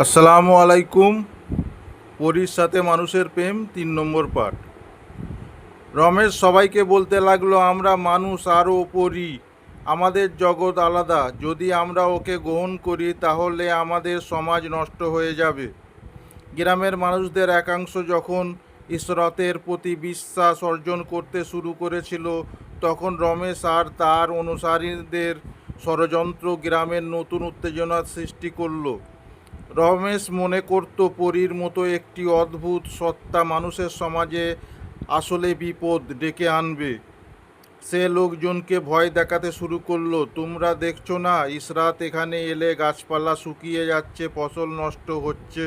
আসসালামু আলাইকুম। পরীর সাথে মানুষের প্রেম ৩ নম্বর পার্ট। রমেশ সবাইকে বলতে লাগলো, আমরা মানুষ আরও পরী, আমাদের জগৎ আলাদা। যদি আমরা ওকে গ্রহণ করি তাহলে আমাদের সমাজ নষ্ট হয়ে যাবে। গ্রামের মানুষদের একাংশ যখন ঈশ্বরের প্রতি বিশ্বাস অর্জন করতে শুরু করেছিল, তখন রমেশ আর তার অনুসারীদের ষড়যন্ত্র গ্রামের নতুন উত্তেজনা সৃষ্টি করলো। রমেশ মনে করত পরীর মতো একটি অদ্ভুত সত্তা মানুষের সমাজে আসলে বিপদ ডেকে আনবে। সে লোকজনকে ভয় দেখাতে শুরু করলো, তোমরা দেখছো না ইশরাত এখানে এলে গাছপালা শুকিয়ে যাচ্ছে, ফসল নষ্ট হচ্ছে,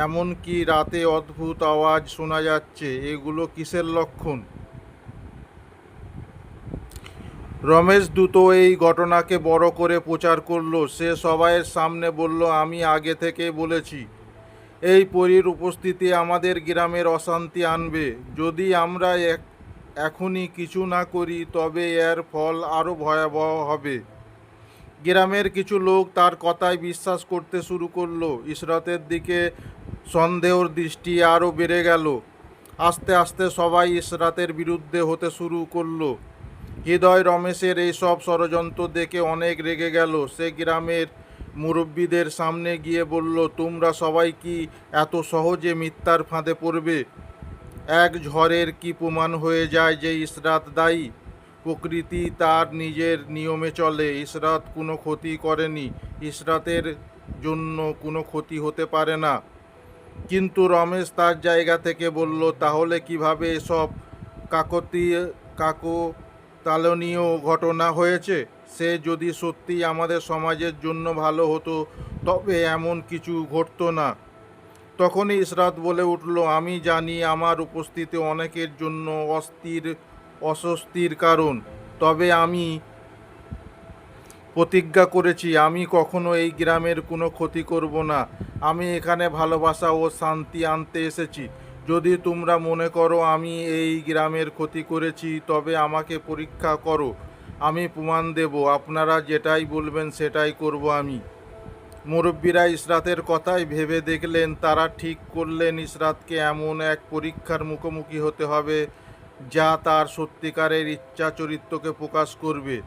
এমনকি রাতে অদ্ভুত আওয়াজ শোনা যাচ্ছে, এগুলো কিসের লক্ষণ? রমেশ দ্রুত এই ঘটনাকে বড় করে প্রচার করলো। সে সবাইয়ের সামনে বলল, আমি আগে থেকেই বলেছি এই পরীর উপস্থিতি আমাদের গ্রামের অশান্তি আনবে। যদি আমরা এখনই কিছু না করি তবে এর ফল আরও ভয়াবহ হবে। গ্রামের কিছু লোক তার কথায় বিশ্বাস করতে শুরু করলো। ইশরাতের দিকে সন্দেহর দৃষ্টি আরও বেড়ে গেল। আস্তে আস্তে সবাই ইশরাতের বিরুদ্ধে হতে শুরু করলো। হৃদয় রমেশের এইসব ষড়যন্ত্র দেখে অনেক রেগে গেল। সে গ্রামের মুরব্বীদের সামনে গিয়ে বলল, তোমরা সবাই কি এত সহজে মিথ্যার ফাঁদে পড়বে? এক ঝড়ের কি প্রমাণ হয়ে যায় যে ইশরাত দায়ী? প্রকৃতি তার নিজের নিয়মে চলে। ইশরাত কোনো ক্ষতি করেনি, ইশরাতের জন্য কোনো ক্ষতি হতে পারে না। কিন্তু রমেশ তার জায়গা থেকে বলল, তাহলে কিভাবে এসব কাকতালীয় ঘটনা হয়েছে? সে যদি সত্যিই আমাদের সমাজের জন্য ভালো হতো তবে এমন কিছু ঘটতো না। তখনই ইশরাত বলে উঠল, আমি জানি আমার উপস্থিতি অনেকের জন্য অস্বস্তির কারণ, তবে আমি প্রতিজ্ঞা করেছি আমি কখনো এই গ্রামের কোনো ক্ষতি করব না। আমি এখানে ভালোবাসা ও শান্তি আনতে এসেছি। যদি তোমরা মনে করো আমি এই গ্রামের ক্ষতি করেছি তবে আমাকে পরীক্ষা করো, আমি প্রমাণ দেব। আপনারা যেটাই বলবেন সেটাই করব আমি। মুরব্বীরা ইশরাতের কথাই ভেবে দেখলেন, তারা ঠিক করলেন ইশরাতকে এমন এক পরীক্ষার মুখোমুখি হতে হবে যা তার সত্যিকারের ইচ্ছা চরিত্রকে প্রকাশ করবে।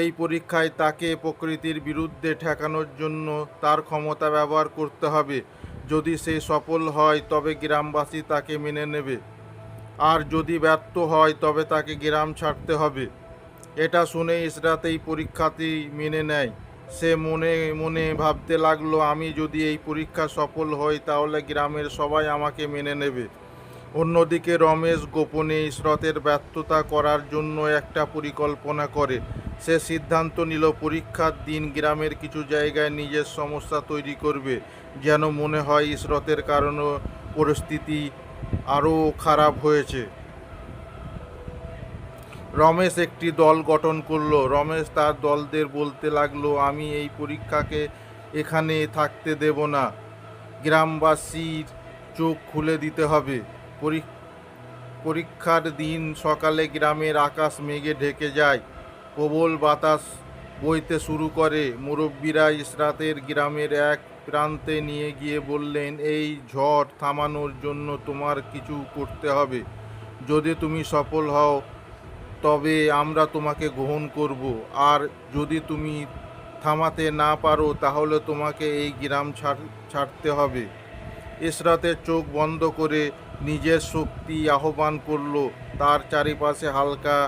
এই পরীক্ষায় তাকে প্রকৃতির বিরুদ্ধে ঠেকানোর জন্য তার ক্ষমতা ব্যবহার করতে হবে। যদি সে সফল হয় তবে গ্রামবাসী তাকে মেনে নেবে, আর যদি ব্যর্থ হয় তবে তাকে গ্রাম ছাড়তে হবে। এটা শুনে ইশরাত এই পরীক্ষাতেই মেনে নেয়। সে মনে মনে ভাবতে লাগলো, আমি যদি এই পরীক্ষা সফল হই তাহলে গ্রামের সবাই আমাকে মেনে নেবে। অন্যদিকে রমেশ গোপনে ইশরাতের ব্যর্থতা করার জন্য একটা পরিকল্পনা করে। সে সিদ্ধান্ত নিল পরীক্ষার দিন গ্রামের কিছু জায়গায় নিজের সমস্যা তৈরি করবে, যেন মনে হয় ইশরাতের কারণে পরিস্থিতি আরও খারাপ হয়েছে। রমেশ একটি দল গঠন করলো। রমেশ তার দলদের বলতে লাগলো, আমি এই পরীক্ষাকে এখানে থাকতে দেব না, গ্রামবাসীর চোখ খুলে দিতে হবে। পরীক্ষার দিন সকালে গ্রামের আকাশ মেঘে ঢেকে যায়, প্রবল বাতাস বইতে শুরু করে। মুরব্বীরা ইশরাতের গ্রামের এক প্রান্তে নিয়ে গিয়ে বললেন, এই ঝড় থামানোর জন্য তোমার কিছু করতে হবে। যদি তুমি সফল হও তবে আমরা তোমাকে গ্রহণ করব, আর যদি তুমি থামাতে না পারো তাহলে তোমাকে এই গ্রাম ছাড়তে হবে। ইশরাতের চোখ বন্ধ করে নিজের শক্তি আহ্বান করলো। তার চারিপাশে হালকা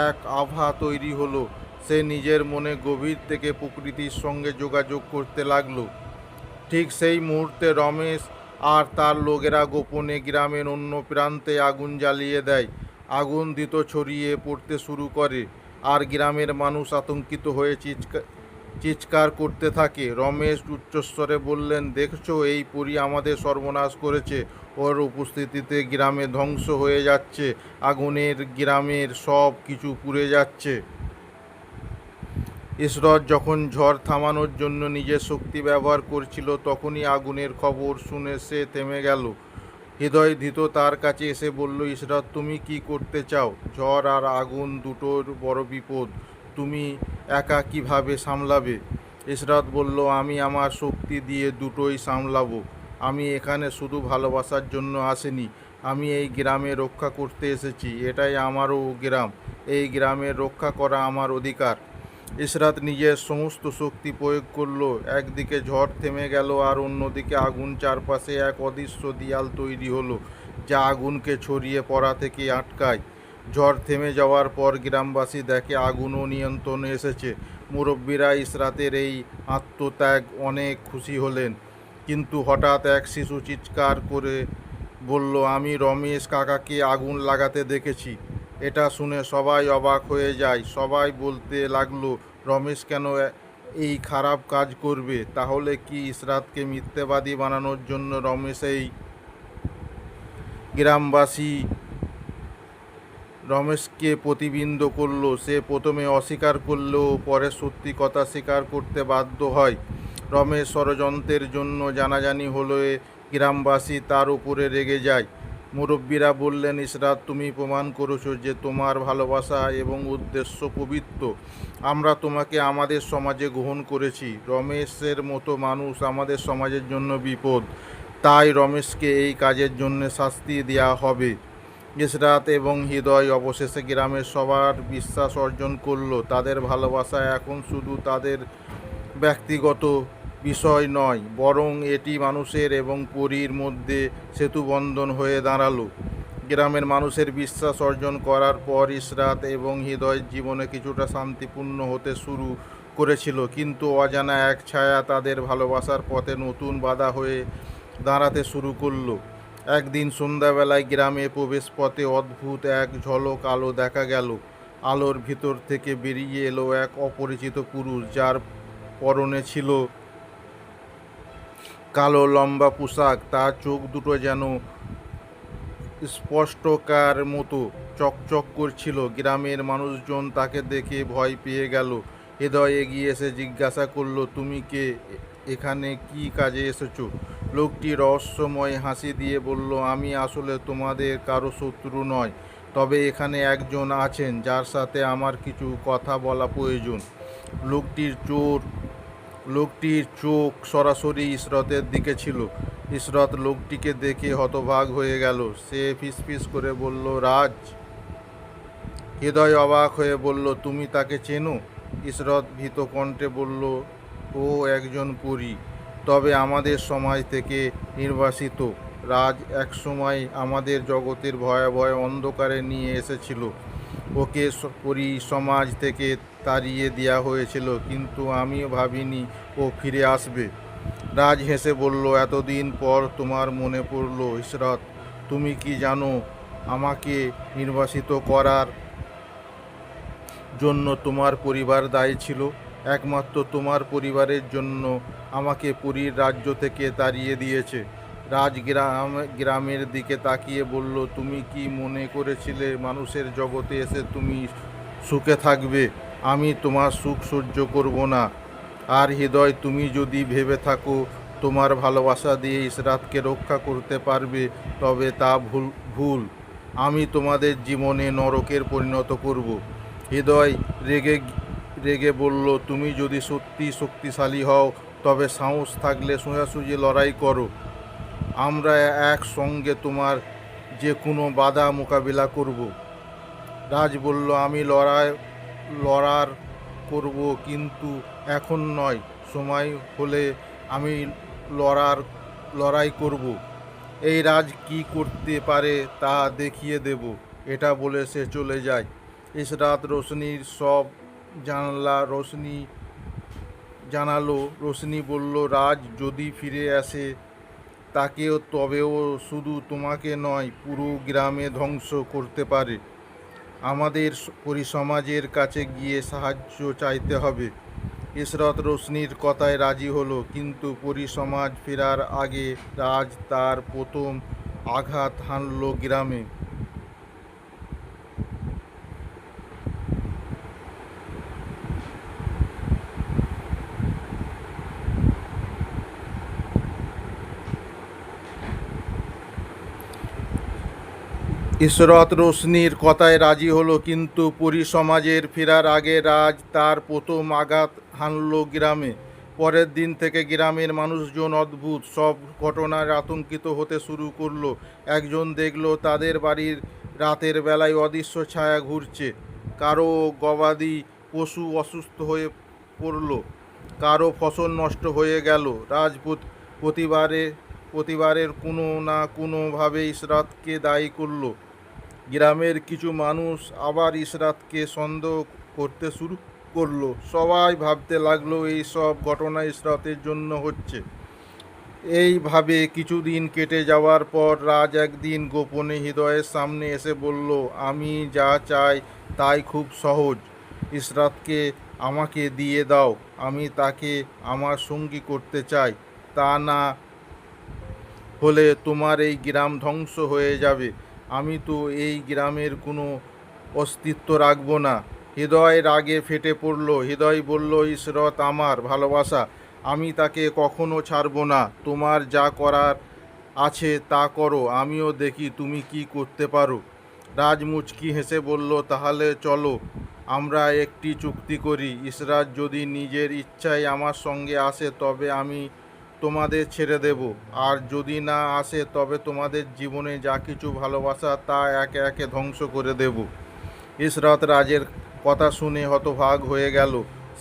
এক আভা তৈরি হলো। সে নিজের মনে গভীর থেকে প্রকৃতির সঙ্গে যোগাযোগ করতে লাগলো। ঠিক সেই মুহূর্তে রমেশ আর তার লোকেরা গোপনে গ্রামের অন্য প্রান্তে আগুন জ্বালিয়ে দেয়। আগুন দ্রুত ছড়িয়ে পড়তে শুরু করে, আর গ্রামের মানুষ আতঙ্কিত হয়ে চিৎকার করতে থাকে। রমেশ উচ্চস্বরে বললেন, দেখছো এই পরী আমাদের সর্বনাশ করেছে, ওর উপস্থিতিতে গ্রামে ধ্বংস হয়ে যাচ্ছে, আগুনের গ্রামের সব কিছু পুড়ে যাচ্ছে। ইশরাত যখন ঝড় থামানোর জন্য নিজের শক্তি ব্যবহার করছিল তখনই আগুনের খবর শুনে সে থেমে গেল। হৃদয় ধৃত তার কাছে এসে বলল, ইশরাত তুমি কি করতে চাও? ঝড় আর আগুন দুটোর বড় বিপদ, তুমি একা কিভাবে সামলাবে? ইশরাত বলল, আমি আমার শক্তি দিয়ে দুটোই সামলাবো। আমি এখানে শুধু ভালোবাসার জন্য আসিনি, আমি এই গ্রামে রক্ষা করতে এসেছি। এটাই আমারও গ্রাম, এই গ্রামের রক্ষা করা আমার অধিকার। ইশরাত নিজের সমস্ত শক্তি প্রয়োগ করলো। একদিকে ঝড় থেমে গেল আর অন্যদিকে আগুন। চারপাশে এক অদৃশ্য দেয়াল তৈরি হলো, যা আগুনকে ছড়িয়ে পড়া থেকে আটকায়। ঝড় থেমে যাওয়ার পর গ্রামবাসী দেখে আগুনও নিয়ন্ত্রণে এসেছে। মুরব্বীরা ইশরাতের এই আত্মত্যাগ অনেক খুশি হলেন। কিন্তু হঠাৎ এক শিশু চিৎকার করে বলল, আমি রমেশ কাকাকে আগুন লাগাতে দেখেছি। এটা শুনে সবাই অবাক হয়ে যায়। সবাই বলতে লাগলো, রমেশ কেন এই খারাপ কাজ করবে? তাহলে কি ইশরাতকে মিথ্যেবাদী বানানোর জন্য রমেশ এই গ্রামবাসী রমেশকে প্রতিবিম্ব করলো? সে প্রথমে অস্বীকার করলেও পরে সত্যি কথা স্বীকার করতে বাধ্য হয়। রমেশ ষড়যন্ত্রের জন্য জানাজানি হলে গ্রামবাসী তার উপরে রেগে যায়। মুরব্বীরা বললেন, ইশরাত, তুমি প্রমাণ করেছো যে তোমার ভালোবাসা এবং উদ্দেশ্য পবিত্র। আমরা তোমাকে আমাদের সমাজে গ্রহণ করেছি। রমেশের মতো মানুষ আমাদের সমাজের জন্য বিপদ। তাই রমেশকে এই কাজের জন্য শাস্তি দেওয়া হবে। ইশরাত এবং হৃদয় অবশেষে গ্রামের সবার বিশ্বাস অর্জন করলো। তাদের ভালোবাসা এখন শুধু তাদের ব্যক্তিগত বিষয় নয়, বরং এটি মানুষের এবং পরীর মধ্যে সেতুবন্ধন হয়ে দাঁড়ালো। গ্রামের মানুষের বিশ্বাস অর্জন করার পর ইশরাত এবং হৃদয়ের জীবনে কিছুটা শান্তিপূর্ণ হতে শুরু করেছিল। কিন্তু অজানা এক ছায়া তাদের ভালোবাসার পথে নতুন বাধা হয়ে দাঁড়াতে শুরু করলো। একদিন সন্ধ্যাবেলায় গ্রামে প্রবেশপথে অদ্ভুত এক ঝলক আলো দেখা গেল। আলোর ভিতর থেকে বেরিয়ে এলো এক অপরিচিত পুরুষ, যার পরনে ছিল কালো লম্বা পোশাক। তার চোখ দুটো যেন স্পষ্টকার মতো চকচক করছিল। গ্রামের মানুষজন তাকে দেখে ভয় পেয়ে গেল। হৃদয় এগিয়ে এসে জিজ্ঞাসা করলো, তুমি কে? এখানে কি কাজে এসেছো? লোকটি রহস্যময় হাসি দিয়ে বলল, আমি আসলে তোমাদের কারো শত্রু নয়, তবে এখানে একজন আছেন যার সাথে আমার কিছু কথা বলা প্রয়োজন। লোকটির চোখ সরাসরি ইশরাতের দিকে ছিল। ইশরাত লোকটিকে দেখে হতবাক হয়ে গেল। সে ফিসফিস করে বলল, রাজ। হৃদয় অবাক হয়ে বলল, তুমি তাকে চেনো? ইশরাত ভীত কণ্ঠে বলল, ও একজন পরী, তবে আমাদের সমাজ থেকে নির্বাসিত। রাজ একসময় আমাদের জগতের ভয়াবহ অন্ধকারে নিয়ে এসেছিল। ওকে পরী সমাজ থেকে তাড়িয়ে দেওয়া হয়েছিল, কিন্তু আমিও ভাবিনি ও ফিরে আসবে। রাজ হেসে বলল, এতদিন পর তোমার মনে পড়ল। ইশরাত, তুমি কি জানো, আমাকে নির্বাসিত করার জন্য তোমার পরিবার দায়ী ছিল। একমাত্র তোমার পরিবারের জন্য আমাকে পুরীর রাজ্য থেকে তাড়িয়ে দিয়েছে। রাজ গ্রামের দিকে তাকিয়ে বলল, তুমি কি মনে করেছিলে মানুষের জগতে এসে তুমি সুখে থাকবে? আমি তোমার সুখ সহ্য করব না। আর হৃদয়, তুমি যদি ভেবে থাকো তোমার ভালোবাসা দিয়ে ইশরাতকে রক্ষা করতে পারবে, তবে তা ভুল। আমি তোমাদের জীবনে নরকের পরিণত করব। হৃদয় রেগে রেগে বলল, তুমি যদি সত্যি শক্তিশালী হও, তবে সাহস থাকলে সোজাসুজি লড়াই করো। আমরা একসঙ্গে তোমার যে কোনো বাধা মোকাবিলা করব। রাজ বলল, আমি লড়ার করব, কিন্তু এখন নয়। সময় হলে আমি লড়াই করব। এই রাজ কি করতে পারে তা দেখিয়ে দেব। এটা বলে সে চলে যায়। ইশরাত রোশনির সব জানালো। রোশনি বলল, রাজ যদি ফিরে আসে তবেও শুধু তোমাকে নয়, পুরো গ্রামে ধ্বংস করতে পারে। আমাদের পরিসমাজের কাছে গিয়ে সাহায্য চাইতে হবে। ইশরাত রোশনির কথায় রাজি হলো, কিন্তু পরিসমাজ ফেরার আগে রাজ তার প্রথম আঘাত হানল গ্রামে। ইশরাত রোশনির কথায় রাজি হলো, কিন্তু পরিসমাজের ফেরার আগে রাজ তার প্রথম আঘাত হানল গ্রামে। পরের দিন থেকে গ্রামের মানুষজন অদ্ভুত সব ঘটনায় আতঙ্কিত হতে শুরু করলো। একজন দেখলো তাদের বাড়ির রাতের বেলায় অদৃশ্য ছায়া ঘুরছে, কারো গবাদি পশু অসুস্থ হয়ে পড়ল, কারো ফসল নষ্ট হয়ে গেল। রাজপুত প্রতিবারে প্রতিবারের কোনো না কোনোভাবে ইসরাতকে দায়ী করলো। গ্রামের কিছু মানুষ আবার ইসরাতকে সন্দেহ করতে শুরু করলো। সবাই ভাবতে লাগলো এই সব ঘটনা ইসরাতের জন্য হচ্ছে। এইভাবে কিছুদিন কেটে যাওয়ার পর রাজ একদিন গোপনে হৃদয়ের সামনে এসে বলল, আমি যা চাই তাই খুব সহজ। ইসরাতকে আমাকে দিয়ে দাও, আমি তাকে আমার সঙ্গী করতে চাই। তা না হলে তোমার এই গ্রাম ধ্বংস হয়ে যাবে। আমি তো এই গ্রামের কোনো অস্তিত্ব রাখব না। হৃদয় রাগে ফেটে পড়ল। হৃদয় বলল, ইসরত আমার ভালোবাসা, আমি তাকে কখনো ছাড়ব না। তোমার যা করার আছে তা করো, আমিও দেখি তুমি কি করতে পারো। রাজ মুচকি হেসে বলল, তাহলে চলো আমরা একটি চুক্তি করি। ইসরাত যদি নিজের ইচ্ছায় আমার সঙ্গে আসে তবে আমি তোমাদের ছেড়ে দেব, আর যদি না আসে তবে তোমাদের জীবনে যা কিছু ভালোবাসা তা একে একে ধ্বংস করে দেব। ইসরাত রাজের কথা শুনে হতভাগ হয়ে গেল।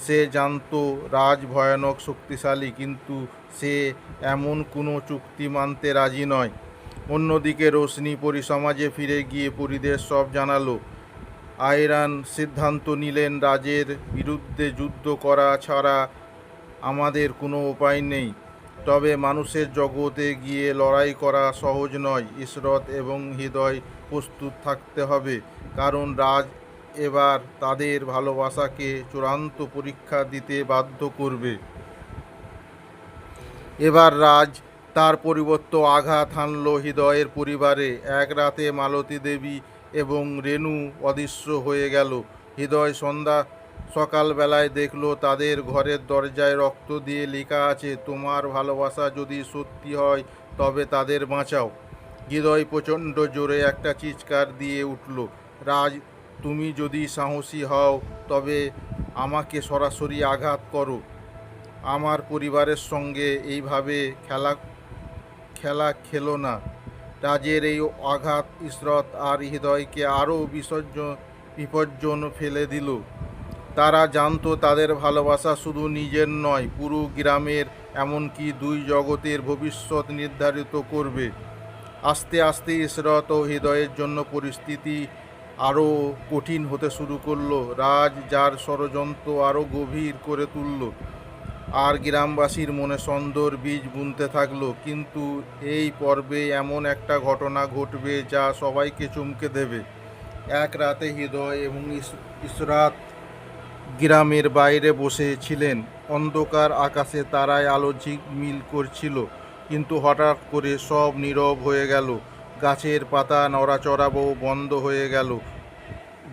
সে জানতো রাজ ভয়ানক শক্তিশালী, কিন্তু সে এমন কোনো চুক্তি মানতে রাজি নয়। অন্যদিকে রোশনি পরি সমাজে ফিরে গিয়ে পরিদের সব জানালো। আয়রান সিদ্ধান্ত নিলেন, রাজের বিরুদ্ধে যুদ্ধ করা ছাড়া আমাদের কোনো উপায় নেই। তবে মানুষের জগতে গিয়ে লড়াই করা সহজ নয়। ইসরত এবং হৃদয় প্রস্তুত থাকতে হবে, কারণ রাজ এবার তাদের ভালোবাসাকে চূড়ান্ত পরীক্ষা দিতে বাধ্য করবে। এবার রাজ তার পরিবর্তে আঘাত হানল হৃদয়ের পরিবারে। এক রাতে মালতী দেবী এবং রেণু অদৃশ্য হয়ে গেল। হৃদয় সকালবেলায় দেখলো তাদের ঘরের দরজায় রক্ত দিয়ে লেখা আছে, তোমার ভালোবাসা যদি সত্যি হয় তবে তাদের বাঁচাও। হৃদয় প্রচণ্ড জোরে একটা চিৎকার দিয়ে উঠল, রাজ, তুমি যদি সাহসী হও তবে আমাকে সরাসরি আঘাত করো। আমার পরিবারের সঙ্গে এইভাবে খেলা খেলা খেলো না। রাজের এই আঘাত ইসরত আর হৃদয়কে আরও বিপজ্জন ফেলে দিল। তারা জানতো তাদের ভালোবাসা শুধু নিজের নয়, পুরো গ্রামের, এমনকি দুই জগতের ভবিষ্যৎ নির্ধারিত করবে। আস্তে আস্তে ইসরত ও হৃদয়ের জন্য পরিস্থিতি আরও কঠিন হতে শুরু করলো। রাজ যার ষড়যন্ত্র আরও গভীর করে তুলল, আর গ্রামবাসীর মনে সন্দেহের বীজ বুনতে থাকলো। কিন্তু এই পর্বে এমন একটা ঘটনা ঘটবে যা সবাইকে চমকে দেবে। এক রাতে হৃদয় এবং ইসরাত গ্রামের বাইরে বসেছিলেন। অন্ধকার আকাশে তারায় আলো ঝিলমিল করছিল, কিন্তু হঠাৎ করে সব নীরব হয়ে গেল। গাছের পাতা নড়াচড়া বন্ধ হয়ে গেল,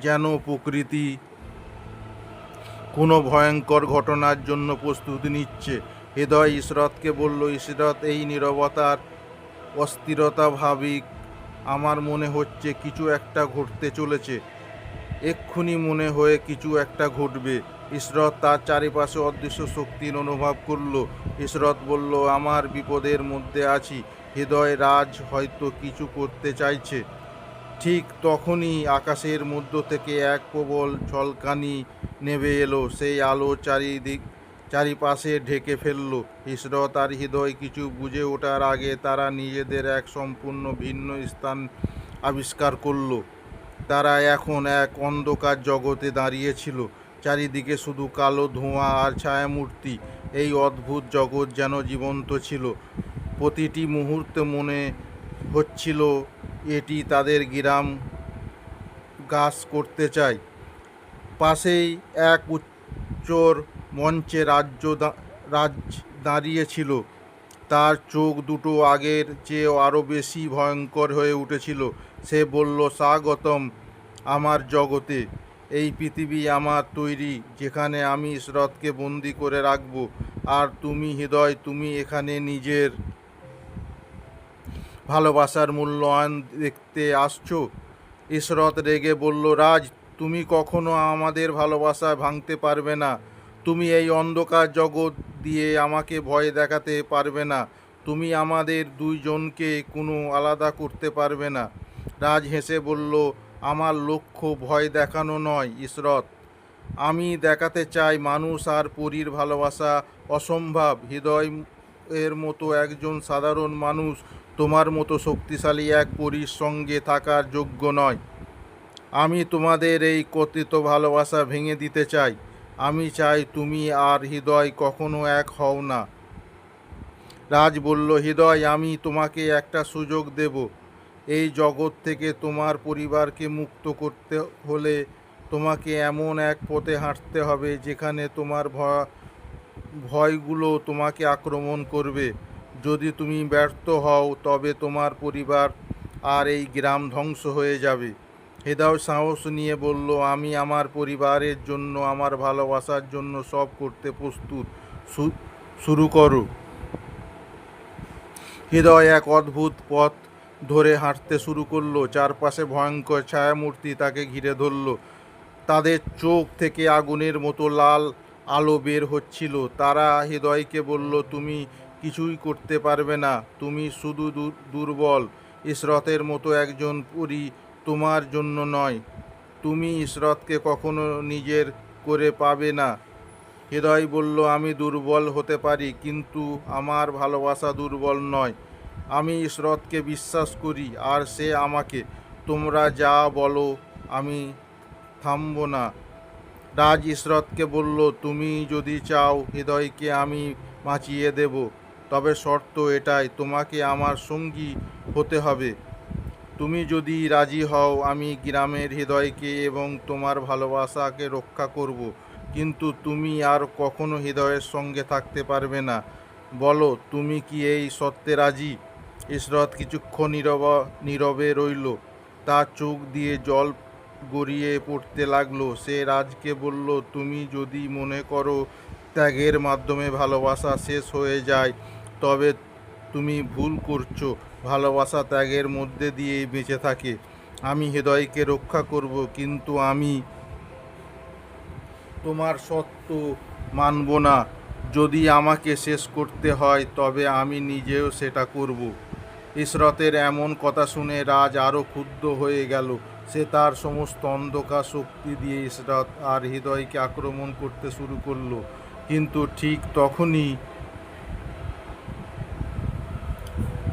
যেন প্রকৃতি কোনো ভয়ঙ্কর ঘটনার জন্য প্রস্তুতি নিচ্ছে। হৃদয় ইসরতকে বলল, ইসরত, এই নীরবতার অস্থিরতা ভাবিক, আমার মনে হচ্ছে কিছু একটা ঘটতে চলেছে। এক্ষুনি মনে হয়ে কিছু একটা ঘটবে। ইসরত তার চারিপাশে অদৃশ্য শক্তির অনুভব করল। ইসরত বলল, আমার বিপদের মধ্যে আছি। হৃদয়, রাজ হয়তো কিছু করতে চাইছে। ঠিক তখনই আকাশের মধ্য থেকে এক প্রবল ঝলকানি নেমে এলো। সেই আলো চারিপাশে ঢেকে ফেলল। ইসরত আর হৃদয় কিছু বুঝে ওঠার আগে তারা নিজেদের এক সম্পূর্ণ ভিন্ন স্থান আবিষ্কার করলো। তারা এখন এক অন্ধকার জগতে দাঁড়িয়েছিল। চারিদিকে শুধু কালো ধোঁয়া আর ছায়ামূর্তি। এই অদ্ভুত জগৎ যেন জীবন্ত ছিল। প্রতিটি মুহূর্তে মনে হচ্ছিল এটি তাদের গ্রাম গ্রাস করতে চায়। পাশেই এক উচ্চর মঞ্চে রাজ দাঁড়িয়েছিল। তার চোখ দুটো আগের চেয়ে আরও বেশি ভয়ঙ্কর হয়ে উঠেছিল। সে বলল, স্বাগতম আমার জগতে। এই পৃথিবী আমার তৈরি, যেখানে আমি ইসরতকে বন্দি করে রাখব। আর তুমি হৃদয়, তুমি এখানে নিজের ভালোবাসার মূল্যায়ন দেখতে আসছো। ইসরত রেগে বলল, রাজ, তুমি কখনো আমাদের ভালোবাসা ভাঙতে পারবে না। তুমি এই অন্ধকার জগৎ দিয়ে আমাকে ভয় দেখাতে পারবে না। তুমি আমাদের দুইজনকে কোনো আলাদা করতে পারবে না। রাজ হেসে বলল, আমার লক্ষ্য ভয় দেখানো নয় ইশরত। আমি দেখাতে চাই মানুষ আর পরীর ভালোবাসা অসম্ভব। হৃদয় এর মতো একজন সাধারণ মানুষ তোমার মতো শক্তিশালী এক পরীর সঙ্গে থাকার যোগ্য নয়। আমি তোমাদের এই কথিত ভালোবাসা ভেঙে দিতে চাই। আমি চাই তুমি আর হৃদয় কখনো এক হও না। রাজ বলল, হৃদয়, আমি তোমাকে একটা সুযোগ দেব। এই জগৎ থেকে তোমার পরিবারকে মুক্ত করতে হলে তোমাকে এমন এক পথে হাঁটতে হবে যেখানে তোমার ভয়গুলো তোমাকে আক্রমণ করবে। যদি তুমি ব্যর্থ হও তবে তোমার পরিবার আর এই গ্রাম ধ্বংস হয়ে যাবে। হৃদয় সাহস নিয়ে বলল, আমি আমার পরিবারের জন্য, আমার ভালোবাসার জন্য সব করতে প্রস্তুত। শুরু করো। হৃদয় এক অদ্ভুত পথ ধরে হাঁটতে শুরু করলো। চারপাশে ভয়ঙ্কর ছায়ামূর্তি তাকে ঘিরে ধরল। তাদের চোখ থেকে আগুনের মতো লাল আলো বের হচ্ছিল। তারা হৃদয়কে বলল, তুমি কিছুই করতে পারবে না, তুমি শুধু দুর্বল। ইশরতের মতো একজন পরী তোমার জন্য নয়। তুমি ইশরতকে কখনো নিজের করে পাবে না। হৃদয় বলল, আমি দুর্বল হতে পারি, কিন্তু আমার ভালোবাসা দুর্বল নয়। আমি ইশরতকে বিশ্বাস করি আর সে আমাকে। তোমরা যা বলো, আমি থামব না। রাজ ইশরতকে বলল, তুমি যদি চাও হৃদয়কে আমি বাঁচিয়ে দেব, তবে শর্ত এটাই, তোমাকে আমার সঙ্গী হতে হবে। তুমি যদি রাজি হও, আমি গ্রামের হৃদয়কে এবং তোমার ভালোবাসাকে রক্ষা করব। কিন্তু তুমি আর কখনো হৃদয়ের সঙ্গে থাকতে পারবে না। বলো, তুমি কি এই শর্তে রাজি? ইশরত কিছুক্ষণ নীরবে রইল। তার চোখ দিয়ে জল গড়িয়ে পড়তে লাগলো। সে রাজকে বলল, তুমি যদি মনে করো ত্যাগের মাধ্যমে ভালোবাসা শেষ হয়ে যায়, তবে তুমি ভুল করছো। ভালোবাসা ত্যাগের মধ্যে দিয়েই বেঁচে থাকে। আমি হৃদয়কে রক্ষা করব, কিন্তু আমি তোমার সত্য মানব না। যদি আমাকে শেষ করতে হয়, তবে আমি নিজেও সেটা করব। ইশরতের এমন কথা শুনে রাজ আরও ক্ষুব্ধ হয়ে গেল। সে তার সমস্ত অন্ধকার শক্তি দিয়ে ইশরত আর হৃদয়কে আক্রমণ করতে শুরু করলো। কিন্তু ঠিক তখনই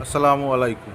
আসসালামু আলাইকুম।